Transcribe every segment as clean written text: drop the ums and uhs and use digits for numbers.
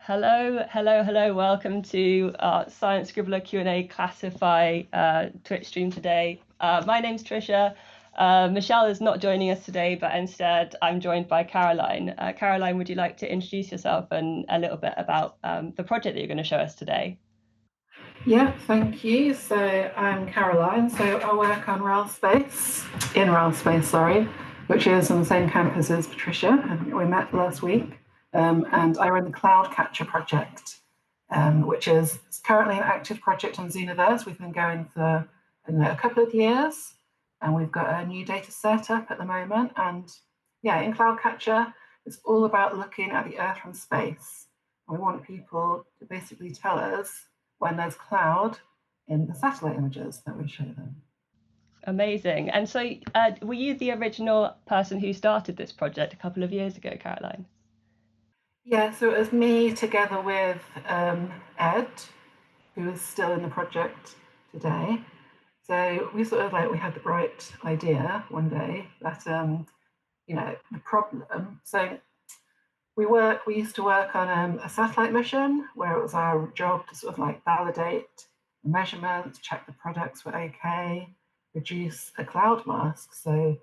Hello. Welcome to our Science Scribbler Q&A Classify Twitch stream today. My name's Trisha. Michelle is not joining us today, but instead I'm joined by Caroline. Caroline, would you like to introduce yourself and a little bit about the project that you're going to show us today? Yeah, thank you. So I'm Caroline. So I work on RailSpace, which is on the same campus as Patricia. I think we met last week. And I run the CloudCatcher project, which is currently an active project on Zooniverse. We've been going for a couple of years, and we've got a new data set up at the moment. And yeah, in CloudCatcher, it's all about looking at the Earth from space. We want people to basically tell us when there's cloud in the satellite images that we show them. Amazing. And so were you the original person who started this project a couple of years ago, Caroline? Yeah, so it was me together with Ed, who is still in the project today. So we we had the bright idea one day that, the problem. So we used to work on a satellite mission where it was our job to validate the measurements, check the products were okay, produce a cloud mask, so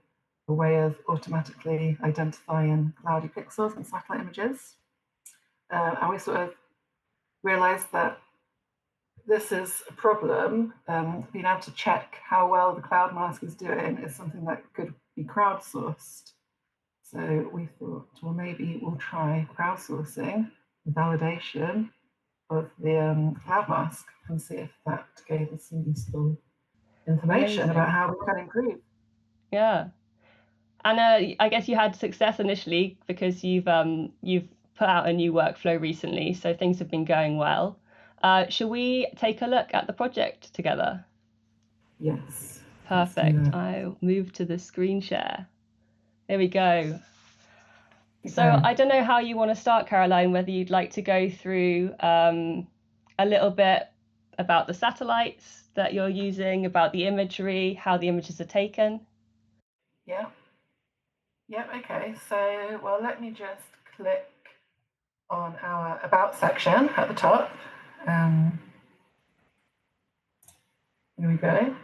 a way of automatically identifying cloudy pixels in satellite images. And we realized that this is a problem. Being able to check how well the cloud mask is doing is something that could be crowdsourced. So we thought, well, maybe we'll try crowdsourcing the validation of the cloud mask and see if that gave us some useful information about how we can improve. Yeah. And I guess you had success initially because you've put out a new workflow recently, so things have been going well. Shall we take a look at the project together? Yes. Perfect. I'll move to the screen share. There we go. So I don't know how you want to start, Caroline, whether you'd like to go through a little bit about the satellites that you're using, about the imagery, how the images are taken. Yeah. Okay. So, well, let me just click on our About section at the top. Here we go.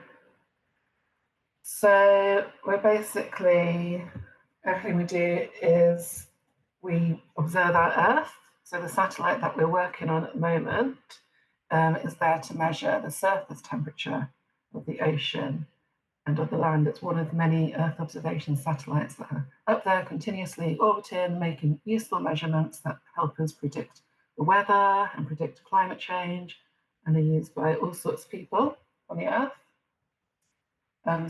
So we're basically, everything we do is we observe our Earth. So the satellite that we're working on at the moment is there to measure the surface temperature of the ocean and of the land. It's one of many Earth observation satellites that are up there continuously orbiting, making useful measurements that help us predict the weather and predict climate change, and are used by all sorts of people on the Earth.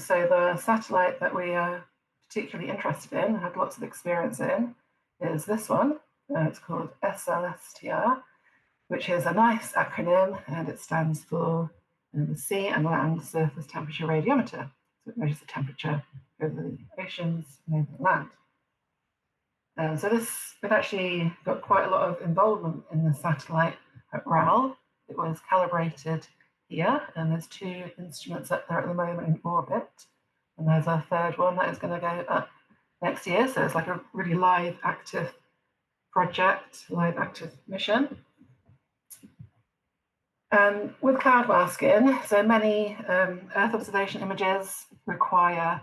So the satellite that we are particularly interested in, had lots of experience in, is this one. It's called SLSTR, which is a nice acronym, and it stands for the Sea and Land Surface Temperature Radiometer. So it measures the temperature over the oceans and over the land. So we've actually got quite a lot of involvement in the satellite at RAL. It was calibrated here, and there's 2 instruments up there at the moment in orbit, and there's a third one that is going to go up next year. So it's like a really live, active project, live, active mission. With cloud masking, so many Earth observation images require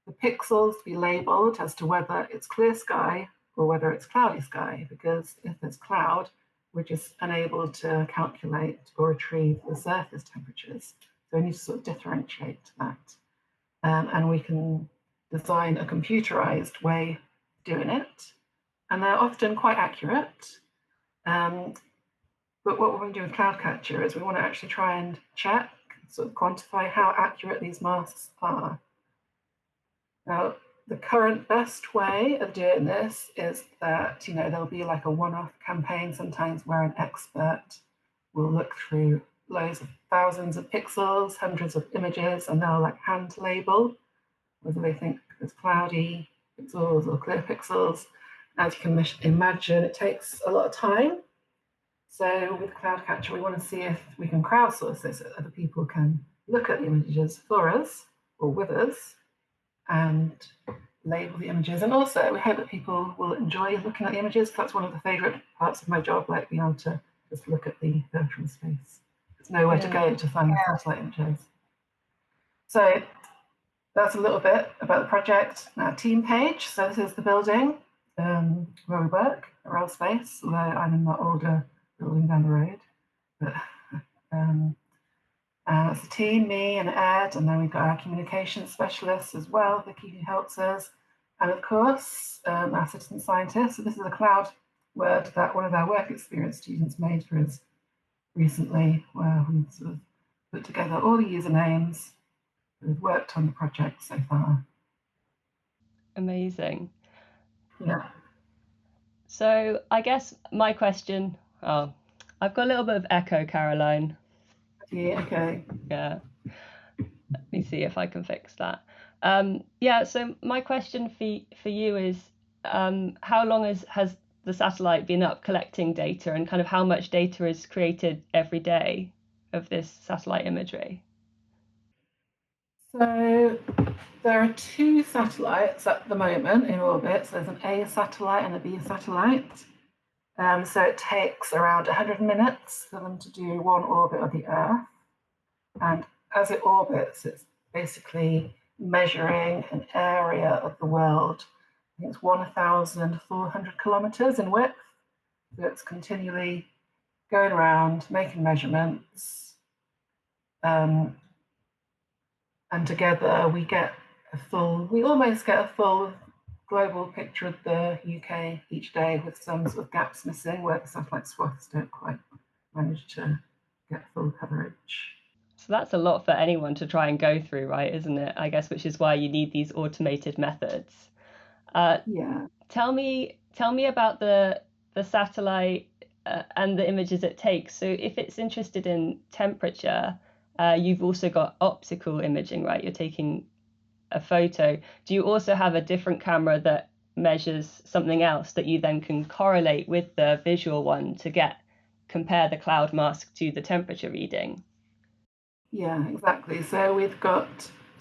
the pixels to be labeled as to whether it's clear sky or whether it's cloudy sky, because if it's cloud, we're just unable to calculate or retrieve the surface temperatures. So we need to differentiate that. And we can design a computerized way of doing it. And they're often quite accurate. But what we're going to do with CloudCatcher is we want to actually try and check, quantify how accurate these masks are. Now, the current best way of doing this is that, there'll be like a one-off campaign sometimes where an expert will look through loads of thousands of pixels, hundreds of images, and they'll hand label whether they think it's cloudy pixels or clear pixels. As you can imagine, it takes a lot of time. So with CloudCatcher, we want to see if we can crowdsource this, so that other people can look at the images for us or with us and label the images. And also, we hope that people will enjoy looking at the images. That's one of the favourite parts of my job, like being able to just look at the Earth from space. There's nowhere to go to find the satellite images. So that's a little bit about the project and our team page. So this is the building where we work at Rail Space, although I'm in that older building down the road. But that's the team, me and Ed, and then we've got our communications specialists as well, Vicky, who helps us, and of course our citizen scientists. So this is a cloud word that one of our work experience students made for us recently, where we sort of put together all the usernames that have worked on the project so far. Amazing. Yeah. So I guess my question, I've got a little bit of echo, Caroline. Yeah, okay. Yeah. Let me see if I can fix that. So my question for you is, how long has the satellite been up collecting data, and kind of how much data is created every day of this satellite imagery? So there are 2 satellites at the moment in orbit. So there's an A satellite and a B satellite. So it takes around 100 minutes for them to do one orbit of the Earth. And as it orbits, it's basically measuring an area of the world. I think it's 1,400 kilometers in width. So it's continually going around, making measurements. And together we almost get a full global picture of the UK each day, with some sort of gaps missing where the satellite swaths don't quite manage to get full coverage. So that's a lot for anyone to try and go through, right? Isn't it? I guess, which is why you need these automated methods. Yeah. Tell me about the satellite and the images it takes. So if it's interested in temperature, you've also got optical imaging, right? You're taking a photo. Do you also have a different camera that measures something else that you then can correlate with the visual one to compare the cloud mask to the temperature reading? Yeah, exactly. So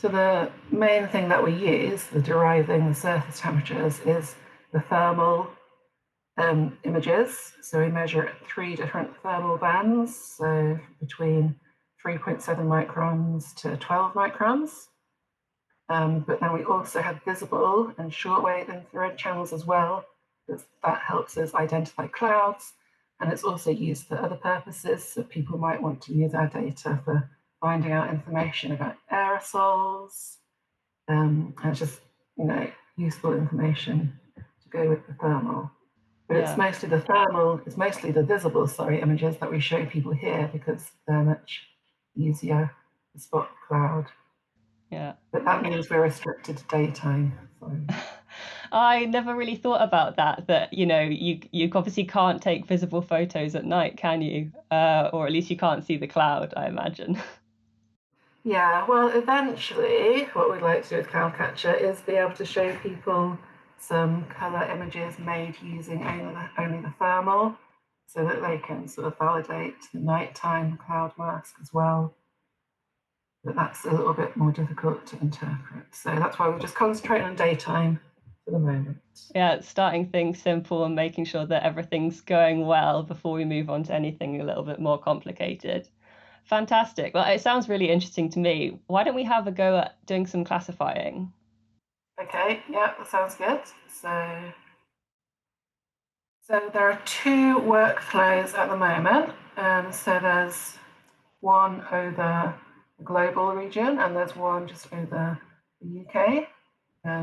the main thing that we use for deriving the surface temperatures is the thermal images. So we measure at 3 different thermal bands, so between 3.7 microns to 12 microns. But then we also have visible and shortwave infrared channels as well. That helps us identify clouds, and it's also used for other purposes. So people might want to use our data for finding out information about aerosols, and it's just useful information to go with the thermal. But it's mostly the visible images that we show people here, because they're much easier to spot the cloud. Yeah. But that means we're restricted to daytime. I never really thought about that, you obviously can't take visible photos at night, can you? Or at least you can't see the cloud, I imagine. Yeah, well, eventually what we'd like to do with CloudCatcher is be able to show people some colour images made using only the thermal, so that they can sort of validate the nighttime cloud mask as well. But that's a little bit more difficult to interpret. So that's why we're just concentrating on daytime for the moment. Yeah, starting things simple and making sure that everything's going well before we move on to anything a little bit more complicated. Fantastic. Well, it sounds really interesting to me. Why don't we have a go at doing some classifying? Okay, yeah, that sounds good. So there are 2 workflows at the moment. So there's one over the global region, and there's one just over the UK.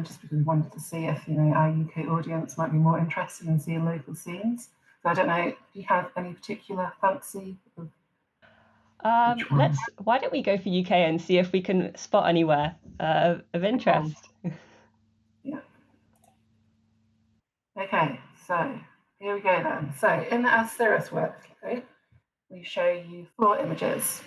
Just because we wanted to see if our UK audience might be more interested in seeing local scenes. So I don't know, do you have any particular fancy of which one? Why don't we go for UK and see if we can spot anywhere of interest? Yeah. Okay, so here we go then. So in our Cirrus workflow, we show you 4 images.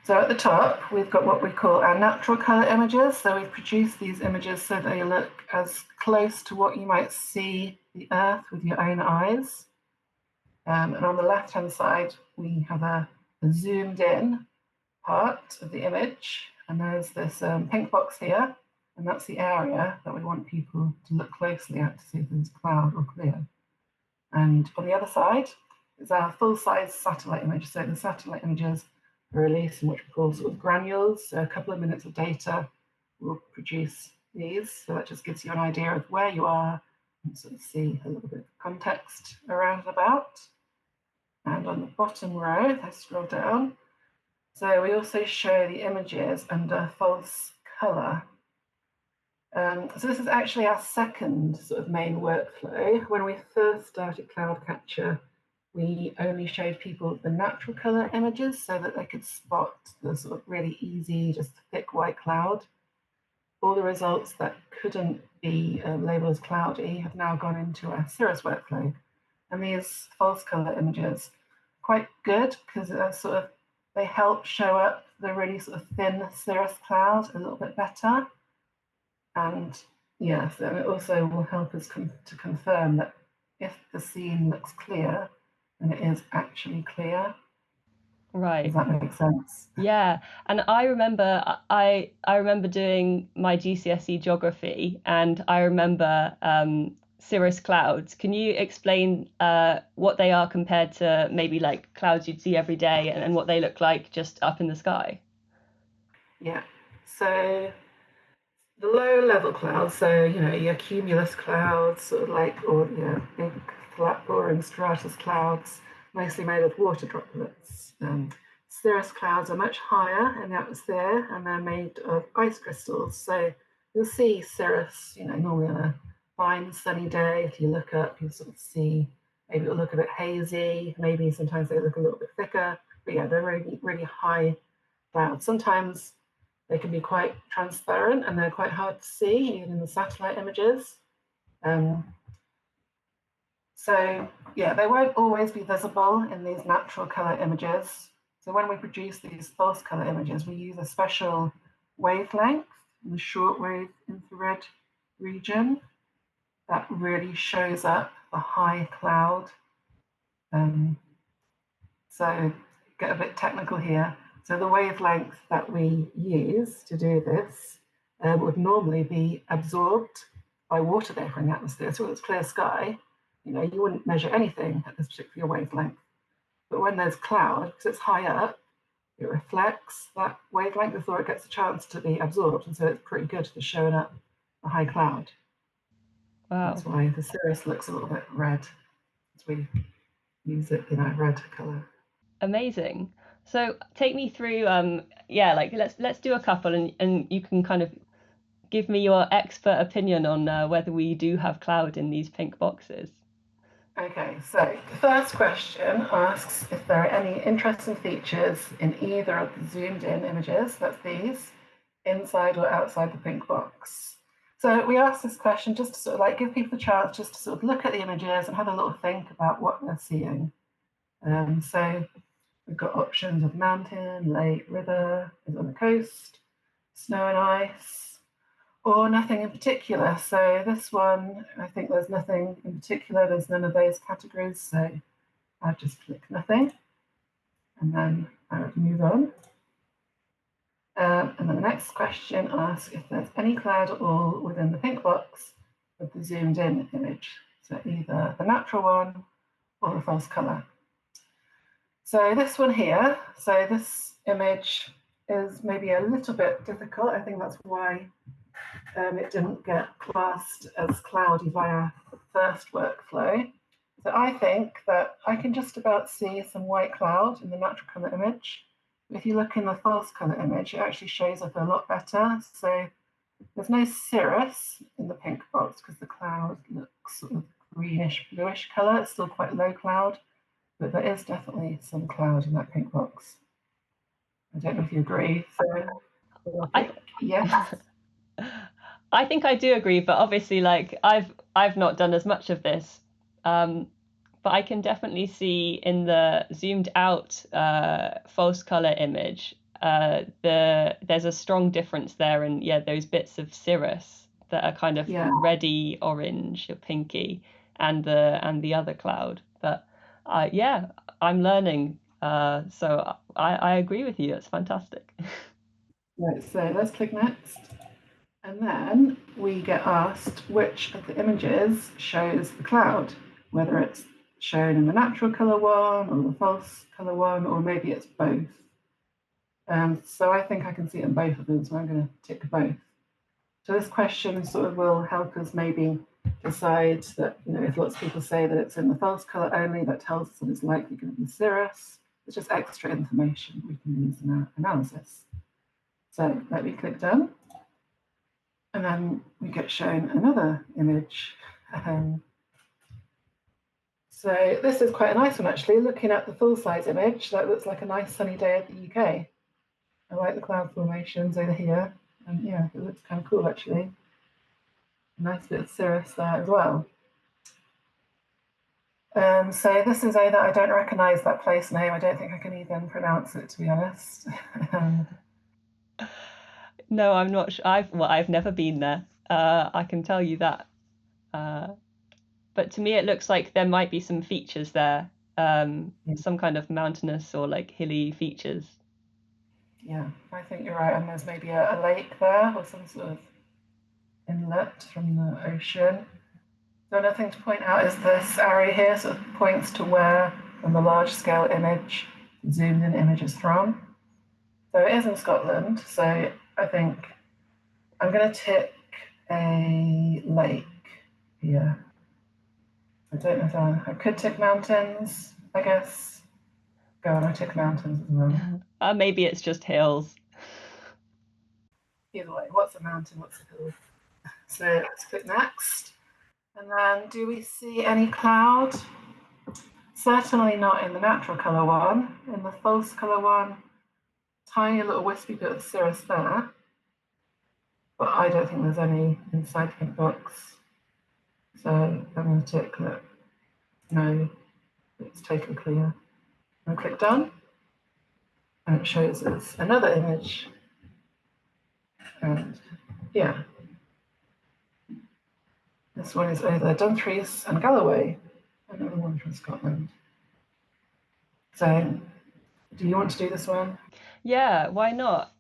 So at the top, we've got what we call our natural color images. So we've produced these images so they look as close to what you might see the Earth with your own eyes. And on the left-hand side, we have a zoomed in part of the image. And there's this pink box here. And that's the area that we want people to look closely at to see if there's cloud or clear. And on the other side is our full-size satellite image. So the satellite images are released in what we call sort of granules. So a couple of minutes of data will produce these. So that just gives you an idea of where you are and sort of see a little bit of context around and about. And on the bottom row, if I scroll down, so we also show the images under false color. So this is actually our second sort of main workflow. When we first started CloudCatcher, we only showed people the natural color images so that they could spot the sort of really easy, just thick white cloud. All the results that couldn't be labeled as cloudy have now gone into our cirrus workflow. And these false color images are quite good because they help show up the really sort of thin cirrus cloud a little bit better. And yes, and it also will help us to confirm that if the scene looks clear, then it is actually clear. Right. Does that make sense? Yeah, and I remember doing my GCSE geography, and I remember cirrus clouds. Can you explain what they are compared to maybe like clouds you'd see every day, and what they look like just up in the sky? Yeah. So the low-level clouds, so your cumulus clouds, sort of like, or big flat boring stratus clouds, mostly made of water droplets. Cirrus clouds are much higher in the atmosphere, and they're made of ice crystals. So you'll see cirrus, normally on a fine sunny day. If you look up, you'll sort of see maybe it'll look a bit hazy. Maybe sometimes they look a little bit thicker. But yeah, they're really, really high clouds. Sometimes they can be quite transparent and they're quite hard to see, even in the satellite images. So yeah, they won't always be visible in these natural color images. So when we produce these false color images, we use a special wavelength in the shortwave infrared region that really shows up the high cloud. So get a bit technical here. So the wavelength that we use to do this would normally be absorbed by water vapor in the atmosphere. So when it's clear sky, you wouldn't measure anything at this particular wavelength. But when there's cloud, because it's high up, it reflects that wavelength before it gets a chance to be absorbed. And so it's pretty good for showing up a high cloud. Wow. That's why the cirrus looks a little bit red as we use it in our red color. Amazing. So take me through, like let's do a couple, and you can kind of give me your expert opinion on whether we do have cloud in these pink boxes. Okay, so the first question asks if there are any interesting features in either of the zoomed in images, that's these, inside or outside the pink box. So we asked this question just to sort of like give people a chance just to sort of look at the images and have a little think about what they're seeing. So we've got options of mountain, lake, river, is on the coast, snow and ice, or nothing in particular. So this one, I think there's nothing in particular. There's none of those categories. So I'd just click nothing, and then I would move on. And then the next question asks if there's any cloud at all within the pink box of the zoomed in image. So either the natural one or the false color. So this one here, so this image is maybe a little bit difficult. I think that's why it didn't get classed as cloudy via the first workflow. So I think that I can just about see some white cloud in the natural color image. If you look in the false color image, it actually shows up a lot better. So there's no cirrus in the pink box because the cloud looks sort of greenish, bluish color. It's still quite low cloud, but there is definitely some cloud in that pink box. I don't know if you agree. So yes. I think I do agree, but obviously, like I've not done as much of this, but I can definitely see in the zoomed out false color image, there's a strong difference there, and those bits of cirrus that are kind of reddy orange or pinky, and the other cloud. But I'm learning, so I agree with you. It's fantastic. Right, so let's click next. And then we get asked which of the images shows the cloud, whether it's shown in the natural colour one or the false colour one, or maybe it's both. So I think I can see it in both of them, so I'm going to tick both. So this question sort of will help us maybe decide that, if lots of people say that it's in the false colour only, that tells us that it's likely going to be cirrus. It's just extra information we can use in our analysis. So let me click done. And then we get shown another image. So this is quite a nice one, actually. Looking at the full-size image, that looks like a nice sunny day of the UK. I like the cloud formations over here. And yeah, it looks kind of cool, actually. A nice bit of cirrus there as well. So this is I don't recognise that place name. I don't think I can even pronounce it, to be honest. No, I'm not sure. I've never been there. I can tell you that. But to me, it looks like there might be some features there, some kind of mountainous or like hilly features. Yeah, I think you're right. And there's maybe a lake there or some sort of inlet from the ocean. So another thing to point out is this arrow here sort of points to where on the large scale image, zoomed in image is from. So it is in Scotland. So I think I'm going to tick a lake here. I don't know if I could tick mountains, I guess. Go on, I tick mountains as well. Maybe it's just hills. Either way, what's a mountain, what's a hill? So let's click next. And then do we see any cloud? Certainly not in the natural colour one. In the false colour one, tiny little wispy bit of cirrus there. But I don't think there's any inside the pink box. So I'm going to tick that no, it's totally clear. And click done. And it shows us another image. And yeah, this one is over Dumfries and Galloway, another one from Scotland. So, do you want to do this one? Yeah, why not?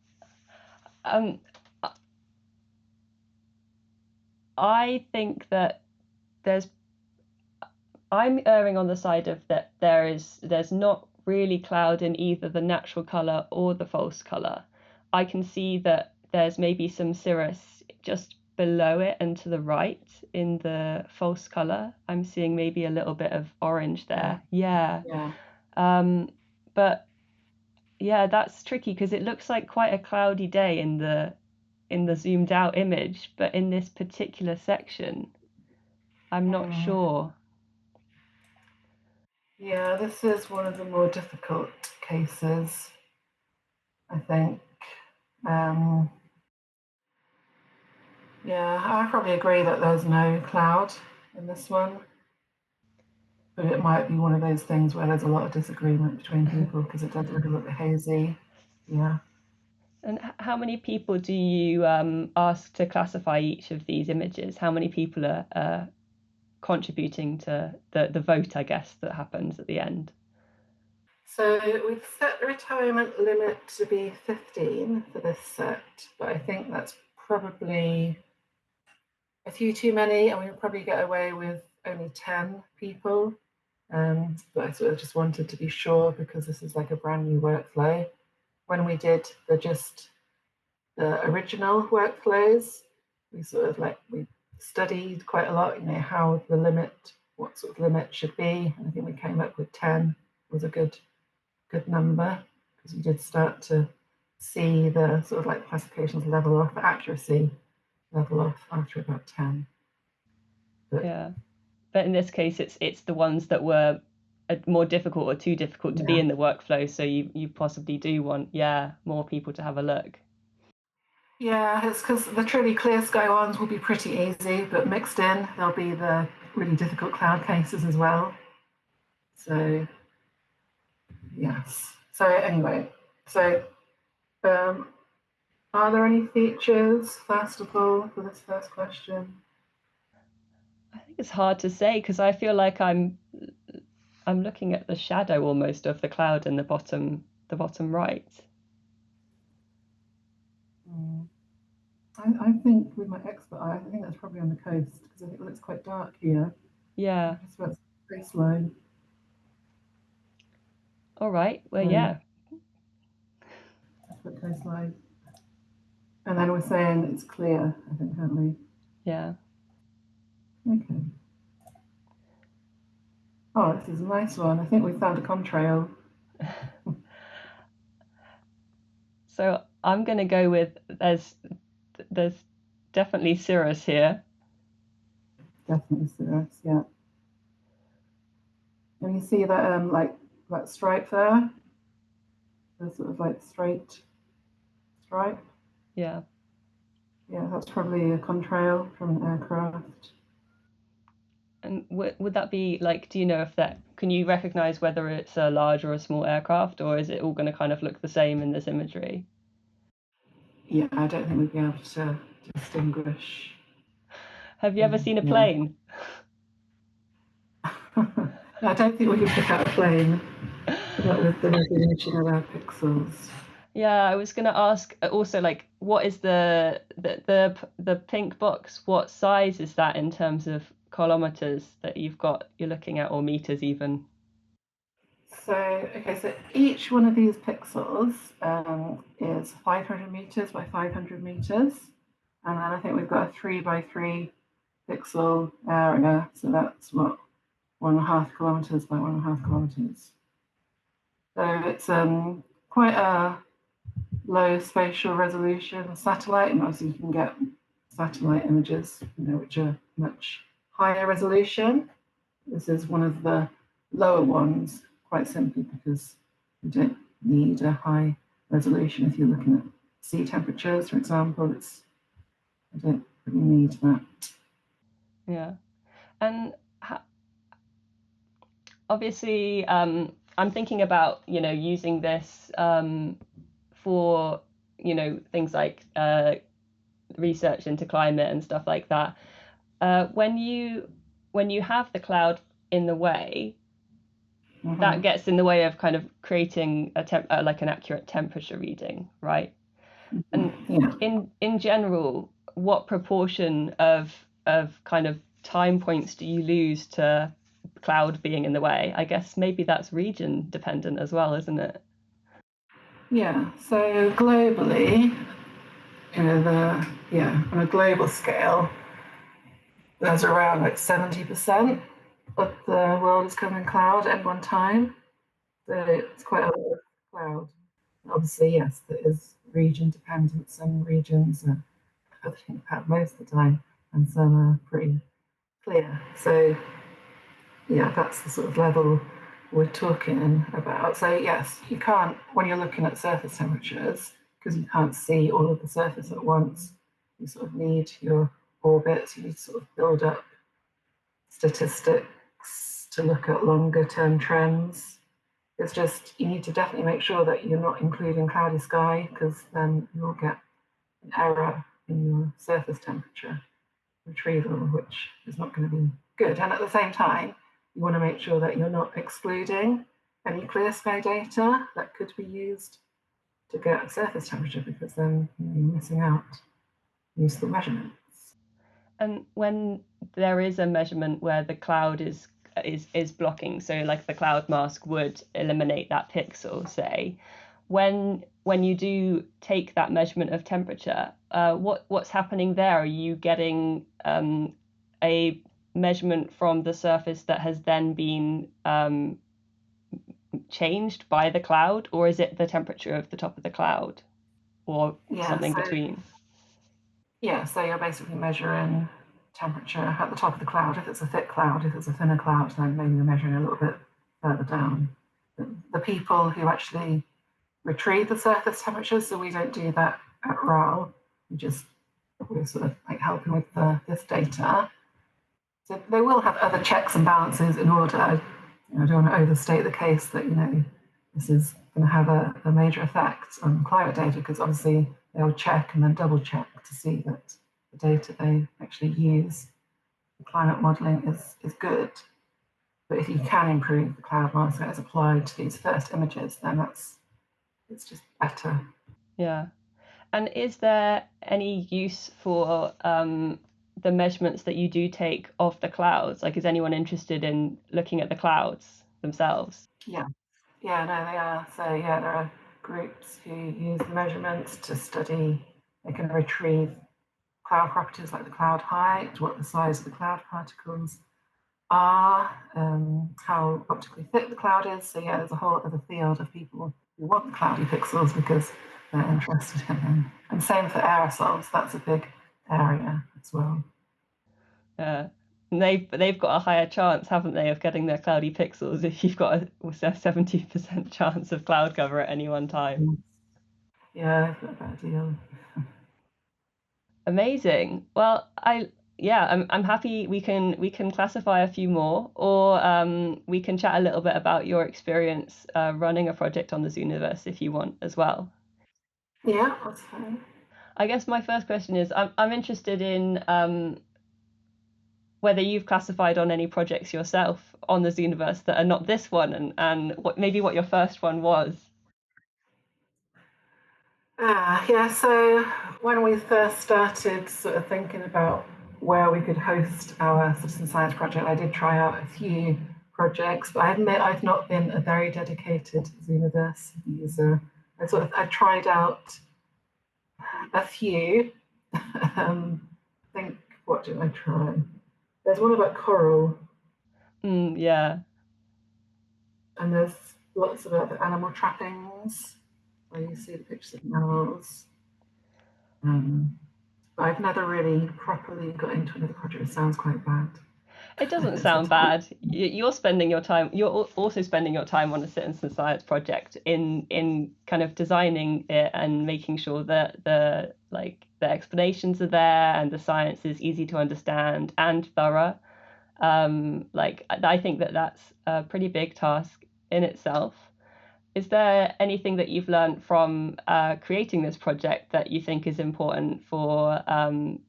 I think that I'm erring on the side of that there's not really cloud in either the natural colour or the false colour. I can see that there's maybe some cirrus just below it and to the right in the false colour. I'm seeing maybe a little bit of orange there. Yeah. But yeah, that's tricky because it looks like quite a cloudy day in the zoomed out image, but in this particular section, I'm not sure. Yeah, this is one of the more difficult cases, I think. Yeah, I probably agree that there's no cloud in this one. But it might be one of those things where there's a lot of disagreement between people because it does look a little bit hazy. Yeah. And how many people do you ask to classify each of these images? How many people are contributing to the vote, I guess, that happens at the end? So we've set the retirement limit to be 15 for this set, but I think that's probably a few too many, and we'll probably get away with only 10 people. But I sort of just wanted to be sure because this is like a brand new workflow. When we did the original workflows, we sort of we studied quite a lot, how the limit, what sort of limit should be. And I think we came up with 10 was a good number because we did start to see the sort of classifications level off, the accuracy level off after about 10. But in this case, it's the ones that were more difficult or too difficult to be in the workflow. So you possibly do want, more people to have a look. Yeah, it's because the truly clear sky ones will be pretty easy, but mixed in, there'll be the really difficult cloud cases as well. So, yes. So anyway, are there any features, first of all, for this first question? I think it's hard to say because I feel like I'm looking at the shadow almost of the cloud in the bottom right. I think with my expert eye, I think that's probably on the coast because I think it looks quite dark here. Yeah. Just about the coastline. All right. Well, So yeah. that's the coastline. And then we're saying it's clear, I think, aren't we? Yeah. Okay. Oh, this is a nice one. I think we found a contrail. So I'm going to go with there's definitely cirrus here. Definitely cirrus, yeah. And you see that like that stripe there? The sort of like straight stripe. Yeah. Yeah, that's probably a contrail from an aircraft. And would that be like, do you know if that, can you recognize whether it's a large or a small aircraft, or is it all going to kind of look the same in this imagery? Yeah, I don't think we'd be able to distinguish. Have you ever seen a Yeah. plane? No, I don't think we can pick out a plane, not with the resolution of our pixels. Yeah, I was going to ask also, like, what is the pink box? What size is that in terms of kilometers that you're looking at, or meters even? So, okay, so each one of these pixels is 500 meters by 500 meters. And then I think we've got a 3 by 3 pixel area. So that's what, 1.5 kilometers by 1.5 kilometers. So it's quite a low spatial resolution satellite. And obviously you can get satellite images, which are much higher resolution. This is one of the lower ones, quite simply because you don't need a high resolution if you're looking at sea temperatures, for example. I don't really need that. Yeah. And obviously, I'm thinking about, using this for, things like research into climate and stuff like that. When you have the cloud in the way, that gets in the way of kind of creating like an accurate temperature reading, right? And Yeah. in general, what proportion of kind of time points do you lose to cloud being in the way? I guess maybe that's region dependent as well, isn't it? Yeah. So globally, on a global scale, there's around like 70% of the world is covered in cloud at one time. So it's quite a lot of cloud. Obviously, yes, there is region dependent. Some regions are covering cloud most of the time, and some are pretty clear. So, yeah, that's the sort of level we're talking about. So, yes, you can't, when you're looking at surface temperatures, because you can't see all of the surface at once, you sort of need your orbits, you need to sort of build up statistics to look at longer term trends. It's just you need to definitely make sure that you're not including cloudy sky because then you'll get an error in your surface temperature retrieval, which is not going to be good. And at the same time, you want to make sure that you're not excluding any clear sky data that could be used to get a surface temperature because then you're missing out useful measurements. And when there is a measurement where the cloud is blocking, so like the cloud mask would eliminate that pixel, say, when you do take that measurement of temperature, what's happening there? Are you getting a measurement from the surface that has then been changed by the cloud, or is it the temperature of the top of the cloud, or something between? Yeah, so you're basically measuring temperature at the top of the cloud. If it's a thick cloud, if it's a thinner cloud, then maybe you're measuring a little bit further down. The people who actually retrieve the surface temperature, so we don't do that at RAL. We're sort of like helping with this data. So they will have other checks and balances in order. I don't want to overstate the case that this is going to have a major effect on climate data because obviously they'll check and then double check to see that the data they actually use for climate modelling is good. But if you can improve the cloud mask as applied to these first images, then it's just better. Yeah. And is there any use for the measurements that you do take of the clouds? Like, is anyone interested in looking at the clouds themselves? Yeah, yeah, no, they are. So yeah, there are groups who use the measurements to study. They can retrieve cloud properties like the cloud height, what the size of the cloud particles are, how optically thick the cloud is. So yeah, there's a whole other field of people who want the cloudy pixels because they're interested in them. And same for aerosols. That's a big area as well. And they've got a higher chance, haven't they, of getting their cloudy pixels if you've got a 70% chance of cloud cover at any one time. Yeah, they've got a better deal. Amazing. Well, I'm happy we can classify a few more, or we can chat a little bit about your experience running a project on the Zooniverse if you want as well. Yeah, that's fine. I guess my first question is I'm interested in whether you've classified on any projects yourself on the Zooniverse that are not this one, and what your first one was. Yeah, so when we first started sort of thinking about where we could host our citizen science project, I did try out a few projects, but I admit I've not been a very dedicated Zooniverse user. I tried out a few. I think, what did I try? There's one about coral, Yeah. and there's lots about the animal trappings, where you see the pictures of animals. But I've never really properly got into another project. It sounds quite bad. It doesn't sound bad. You're spending your time. You're also spending your time on a citizen science project in kind of designing it and making sure that the explanations are there and the science is easy to understand and thorough. I think that that's a pretty big task in itself. Is there anything that you've learned from creating this project that you think is important for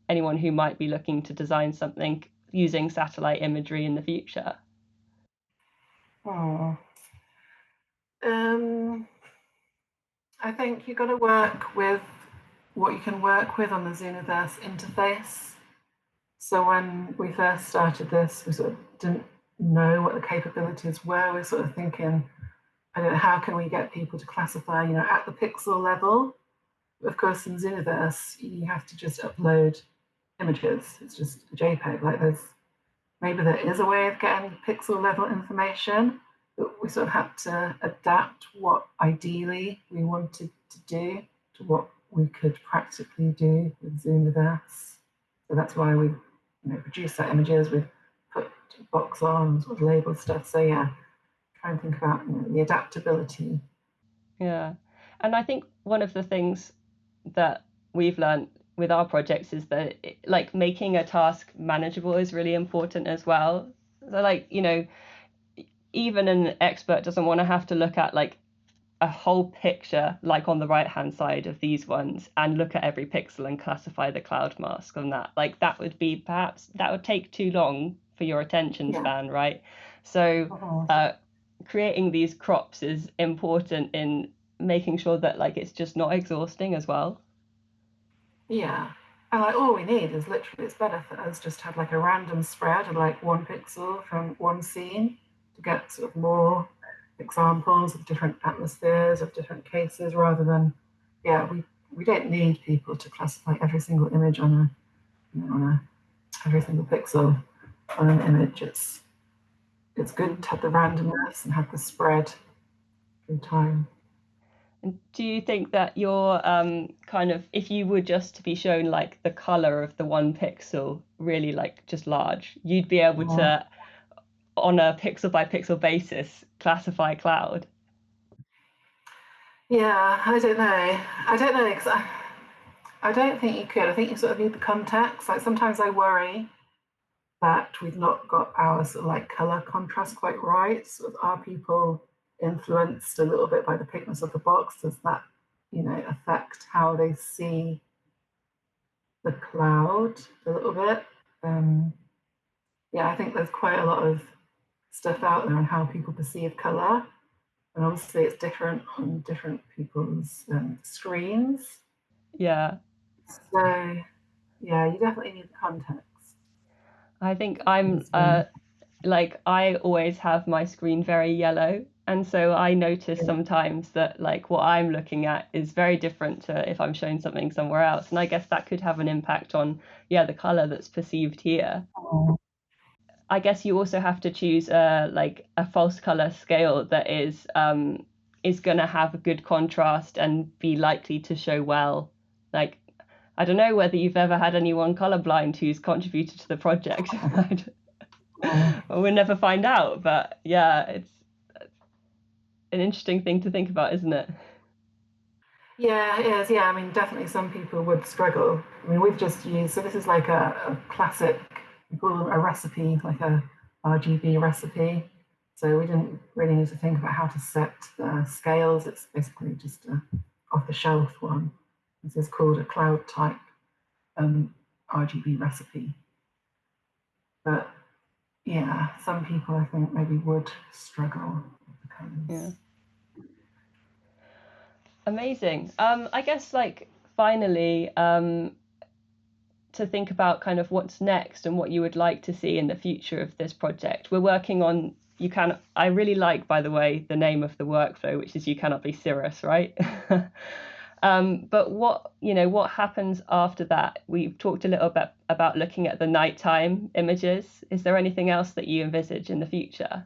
anyone who might be looking to design something using satellite imagery in the future? Oh. I think you've got to work with what you can work with on the Zooniverse interface. So when we first started this, we sort of didn't know what the capabilities were. We were sort of thinking, I don't know, how can we get people to classify, at the pixel level? Of course, in Zooniverse, you have to just upload images. It's just a JPEG. Like maybe there is a way of getting pixel level information, but we sort of had to adapt what ideally we wanted to do to what we could practically do with Zooniverse. So that's why we produce our images, we put a box on, sort of label stuff. So yeah, try and think about the adaptability. Yeah. And I think one of the things that we've learned with our projects is that making a task manageable is really important as well. So even an expert doesn't want to have to look at a whole picture like on the right hand side of these ones and look at every pixel and classify the cloud mask on that. That would be that would take too long for your attention span, right? So creating these crops is important in making sure that it's just not exhausting as well. Yeah. And all we need is literally, it's better for us just to have a random spread of one pixel from one scene to get sort of more examples of different atmospheres, of different cases, rather than, we don't need people to classify every single image on every single pixel on an image. It's good to have the randomness and have the spread through time. And do you think that you're kind of, if you were just to be shown the color of the one pixel really just large, you'd be able to, on a pixel by pixel basis, classify cloud? Yeah, I don't know. Because I don't think you could. I think you sort of need the context. Sometimes I worry that we've not got our sort of color contrast quite right. Sort of are people influenced a little bit by the thickness of the box? Does that, affect how they see the cloud a little bit? I think there's quite a lot of stuff out there on how people perceive color, and obviously it's different on different people's screens. Yeah. So yeah, you definitely need the context. I think I'm like I always have my screen very yellow, and so I notice sometimes that like what I'm looking at is very different to if I'm showing something somewhere else, and I guess that could have an impact on the color that's perceived here. I guess you also have to choose a false color scale that is gonna have a good contrast and be likely to show well. Like I don't know whether you've ever had anyone colorblind who's contributed to the project. We'll never find out, but yeah, it's an interesting thing to think about, isn't it? Yeah, it is. Yeah, I mean, definitely some people would struggle. I mean, we've just used, so this is like a classic, we call them a recipe, like a RGB recipe. So we didn't really need to think about how to set the scales. It's basically just a off-the-shelf one. This is called a cloud type RGB recipe. But yeah, some people I think maybe would struggle with the colours. Yeah. Amazing. I guess like finally, to think about kind of what's next and what you would like to see in the future of this project. We're working on I really like, by the way, the name of the workflow, which is You Cannot Be Cirrus, right? But what happens after that? We've talked a little bit about looking at the nighttime images. Is there anything else that you envisage in the future?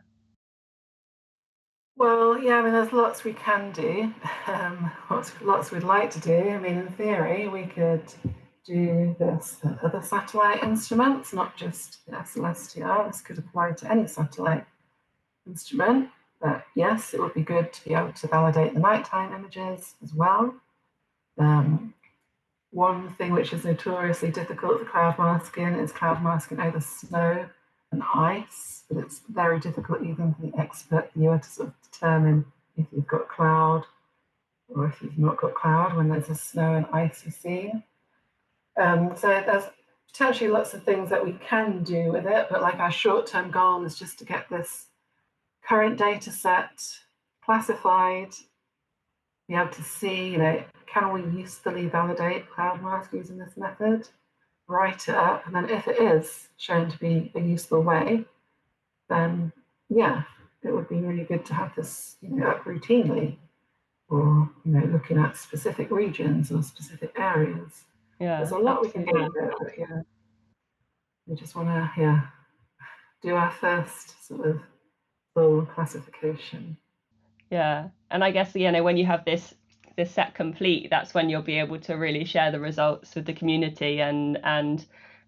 Well, yeah, I mean, there's lots we can do, lots we'd like to do. I mean, in theory, we could do this for other satellite instruments, not just the SLSTR. This could apply to any satellite instrument. But yes, it would be good to be able to validate the nighttime images as well. One thing which is notoriously difficult for cloud masking is cloud masking over snow and ice, but it's very difficult even for the expert viewer to sort of determine if you've got cloud or if you've not got cloud when there's a snow and icy scene. So there's potentially lots of things that we can do with it, but like our short-term goal is just to get this current data set classified, be able to see, can we usefully validate cloud mask using this method? Write it up, and then if it is shown to be a useful way, then yeah, it would be really good to have this, up routinely, or looking at specific regions or specific areas. Yeah, there's a lot absolutely. we can do with it, but yeah, we just want to do our first sort of full classification. Yeah, and I guess when you have this set complete, that's when you'll be able to really share the results with the community and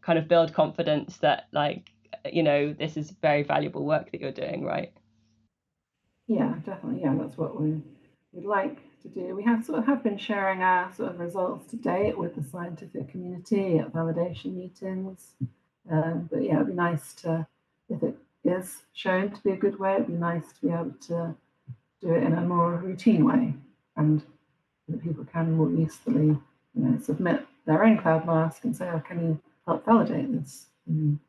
kind of build confidence that this is very valuable work that you're doing, right? Yeah, definitely. Yeah, that's what we'd like to do. We have been sharing our sort of results to date with the scientific community at validation meetings. But yeah, it'd be nice to, if it is shown to be a good way, it'd be nice to be able to do it in a more routine way, and that people can more usefully, submit their own cloud mask and say, "Oh, can you help validate this?" And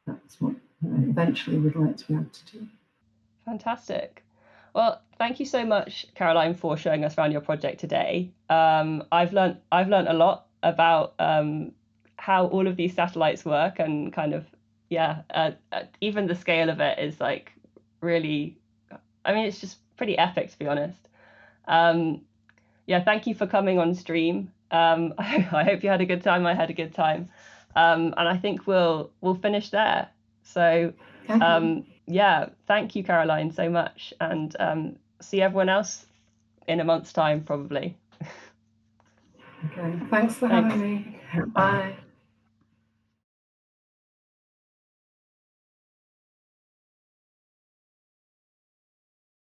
that's what eventually we'd like to be able to do. Fantastic. Well, thank you so much, Caroline, for showing us around your project today. I've learned a lot about how all of these satellites work, and kind of even the scale of it is like really. I mean, it's just pretty epic, to be honest. Thank you for coming on stream. I hope you had a good time. I had a good time, and I think we'll finish there. So. Thank you, Caroline, so much, and see everyone else in a month's time, probably. Okay, thanks for having me. Bye.